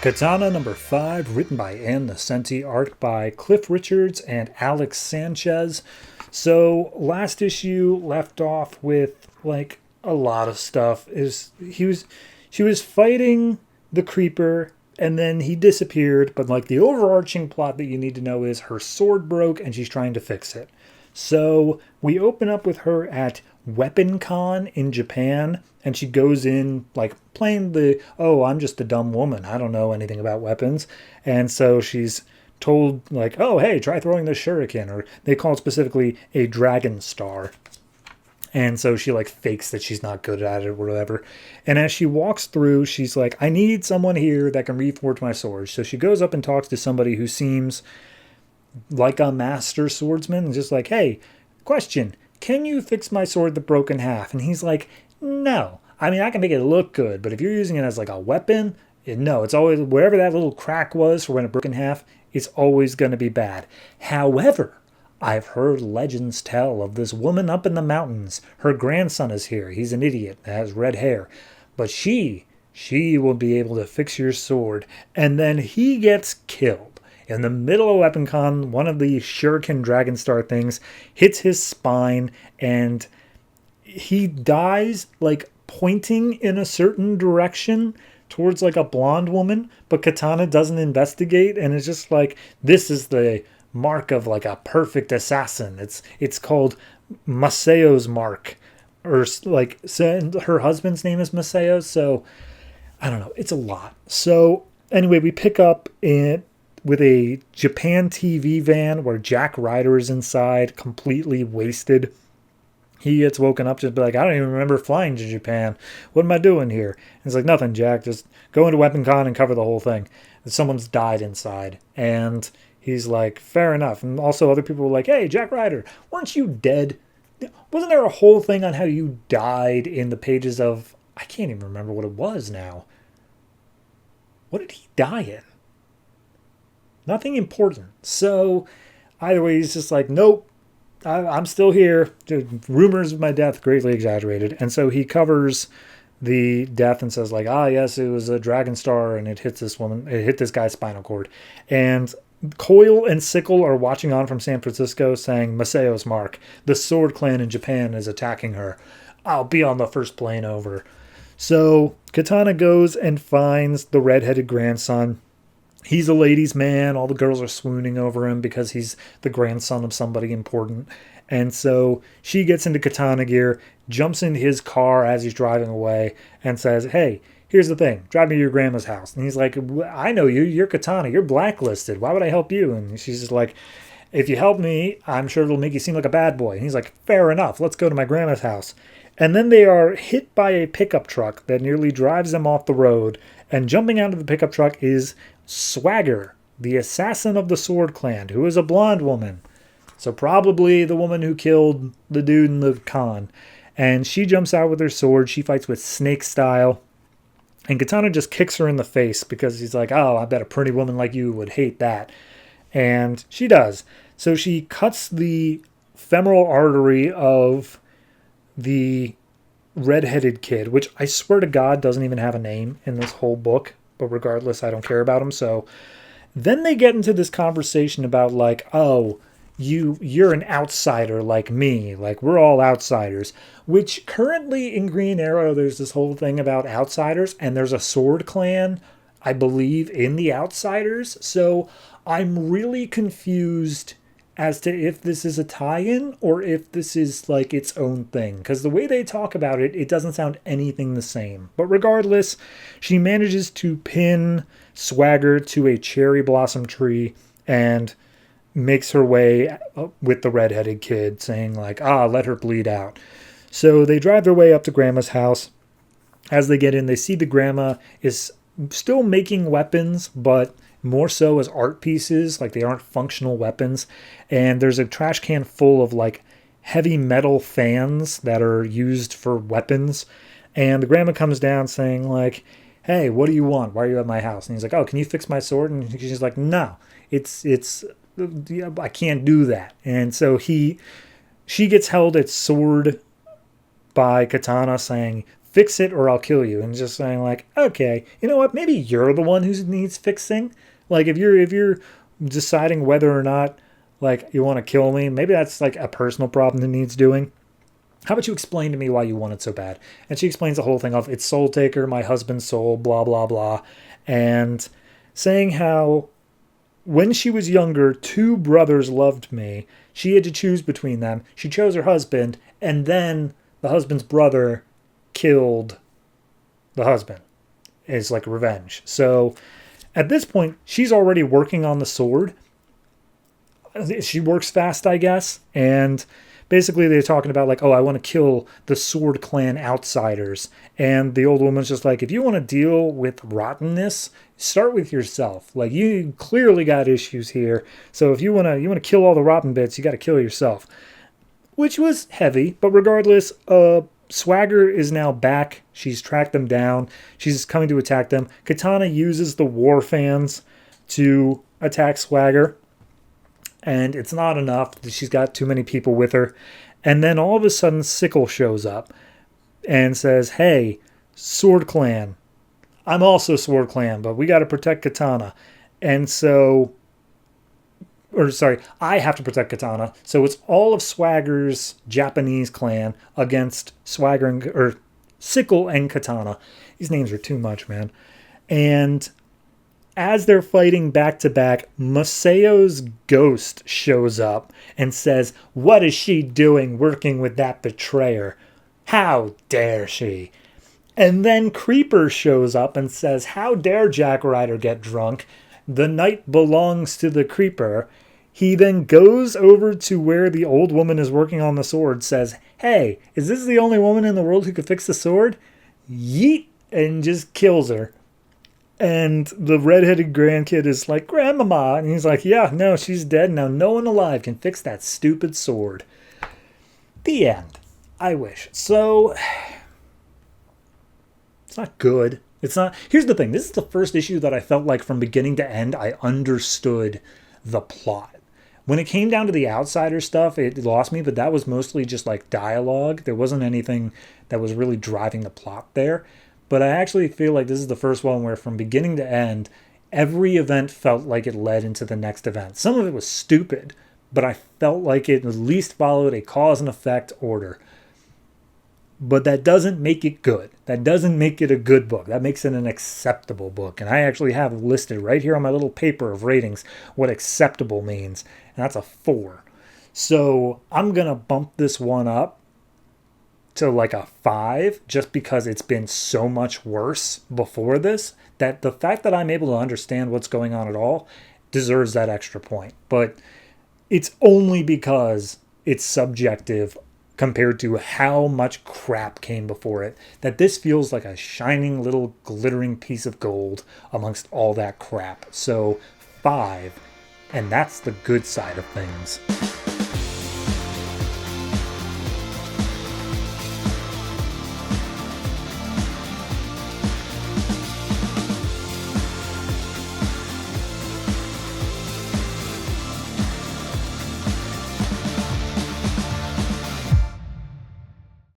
Katana number 5, written by Ann Nocenti, art by Cliff Richards and Alex Sanchez. So last issue left off with like a lot of stuff. She was fighting the creeper and then he disappeared, but like the overarching plot that you need to know is her sword broke and she's trying to fix it. So we open up with her at Weapon Con in Japan, and she goes in like playing the, oh, I'm just a dumb woman, I don't know anything about weapons. And so she's told like, oh, hey, try throwing this shuriken, or they call it specifically a dragon star. And so she like fakes that she's not good at it or whatever. And as she walks through, she's like, I need someone here that can reforge my sword. So she goes up and talks to somebody who seems like a master swordsman and just like, hey, question, can you fix my sword that broke in half? And he's like, no. I mean, I can make it look good, but if you're using it as like a weapon, no, it's always, wherever that little crack was for when it broke in half, it's always going to be bad. However, I've heard legends tell of this woman up in the mountains. Her grandson is here. He's an idiot, has red hair. But she will be able to fix your sword. And then he gets killed. In the middle of Weapon Con, one of the Shuriken Dragon Star things hits his spine, and he dies, like, pointing in a certain direction towards, like, a blonde woman, but Katana doesn't investigate, and it's just like, this is the mark of, like, a perfect assassin. It's called Masayo's mark, or, like, her husband's name is Masayo, so, I don't know, it's a lot. So, anyway, we pick up with a Japan TV van where Jack Ryder is inside, completely wasted. He gets woken up, just be like, I don't even remember flying to Japan. What am I doing here? And it's like, nothing, Jack. Just go into Weapon Con and cover the whole thing. And someone's died inside. And he's like, fair enough. And also other people were like, hey, Jack Ryder, weren't you dead? Wasn't there a whole thing on how you died in the pages of, I can't even remember what it was now. What did he die in? Nothing important. So either way, he's just like, nope, I'm still here. Rumors of my death greatly exaggerated. And so he covers the death and says like, yes, it was a dragon star and it hit this woman. It hit this guy's spinal cord. And Coil and Sickle are watching on from San Francisco saying, Masayo's mark. The sword clan in Japan is attacking her. I'll be on the first plane over. So Katana goes and finds the redheaded grandson. He's a ladies' man. All the girls are swooning over him because he's the grandson of somebody important. And so she gets into Katana gear, jumps into his car as he's driving away, and says, hey, here's the thing. Drive me to your grandma's house. And he's like, I know you. You're Katana. You're blacklisted. Why would I help you? And she's just like, if you help me, I'm sure it'll make you seem like a bad boy. And he's like, fair enough. Let's go to my grandma's house. And then they are hit by a pickup truck that nearly drives them off the road. And jumping out of the pickup truck is Swagger, the assassin of the Sword Clan, who is a blonde woman. So probably the woman who killed the dude in the con. And she jumps out with her sword. She fights with Snake style. And Katana just kicks her in the face because he's like, oh, I bet a pretty woman like you would hate that. And she does. So she cuts the femoral artery of the redheaded kid, which I swear to God doesn't even have a name in this whole book. But regardless, I don't care about him. So then they get into this conversation about like, oh, you're an outsider like me. Like, we're all outsiders. Which currently in Green Arrow, there's this whole thing about outsiders. And there's a sword clan, I believe, in the Outsiders. So I'm really confused as to if this is a tie-in or if this is like its own thing. Because the way they talk about it, it doesn't sound anything the same. But regardless, she manages to pin Swagger to a cherry blossom tree and makes her way with the redheaded kid, saying like, let her bleed out. So they drive their way up to Grandma's house. As they get in, they see the grandma is still making weapons, but more so as art pieces, like they aren't functional weapons. And there's a trash can full of like heavy metal fans that are used for weapons. And the grandma comes down saying like, hey, what do you want? Why are you at my house? And he's like, oh, can you fix my sword? And she's like, no, I can't do that. And so she gets held at sword by Katana saying, fix it or I'll kill you. And just saying like, okay, you know what? Maybe you're the one who needs fixing. Like if you're deciding whether or not like you want to kill me, maybe that's like a personal problem that needs doing. How about you explain to me why you want it so bad? And she explains the whole thing of it's Soul Taker, my husband's soul, blah, blah, blah. And saying how when she was younger, two brothers loved me. She had to choose between them. She chose her husband, and then the husband's brother killed the husband. It's like revenge. So at this point, she's already working on the sword. She works fast, I guess. And basically they're talking about like, oh, I want to kill the Sword Clan outsiders. And the old woman's just like, if you want to deal with rottenness, start with yourself. Like you clearly got issues here. So if you want to kill all the rotten bits, you got to kill yourself. Which was heavy, but regardless, Swagger is now back. She's tracked them down. She's coming to attack them. Katana uses the war fans to attack Swagger. And it's not enough. She's got too many people with her. And then all of a sudden, Sickle shows up and says, hey, Sword Clan. I'm also Sword Clan, but we got to protect Katana. And so, I have to protect Katana. So it's all of Swagger's Japanese clan against Sickle and Katana. These names are too much, man. And as they're fighting back to back, Masayo's ghost shows up and says, what is she doing working with that betrayer? How dare she? And then Creeper shows up and says, how dare Jack Ryder get drunk? The night belongs to the Creeper. He then goes over to where the old woman is working on the sword, says, hey, is this the only woman in the world who could fix the sword? Yeet! And just kills her. And the redheaded grandkid is like, Grandmama. And he's like, yeah, no, she's dead now. No one alive can fix that stupid sword. The end. I wish. So, it's not good. It's not. Here's the thing. This is the first issue that I felt like from beginning to end, I understood the plot. When it came down to the outsider stuff, it lost me, but that was mostly just like dialogue. There wasn't anything that was really driving the plot there. But I actually feel like this is the first one where from beginning to end, every event felt like it led into the next event. Some of it was stupid, but I felt like it at least followed a cause and effect order. But that doesn't make it good. That doesn't make it a good book. That makes it an acceptable book. And I actually have listed right here on my little paper of ratings what acceptable means. And that's a 4. So I'm going to bump this one up to like a 5 just because it's been so much worse before this that the fact that I'm able to understand what's going on at all deserves that extra point. But it's only because it's subjective compared to how much crap came before it that this feels like a shining little glittering piece of gold amongst all that crap. So 5, and that's the good side of things.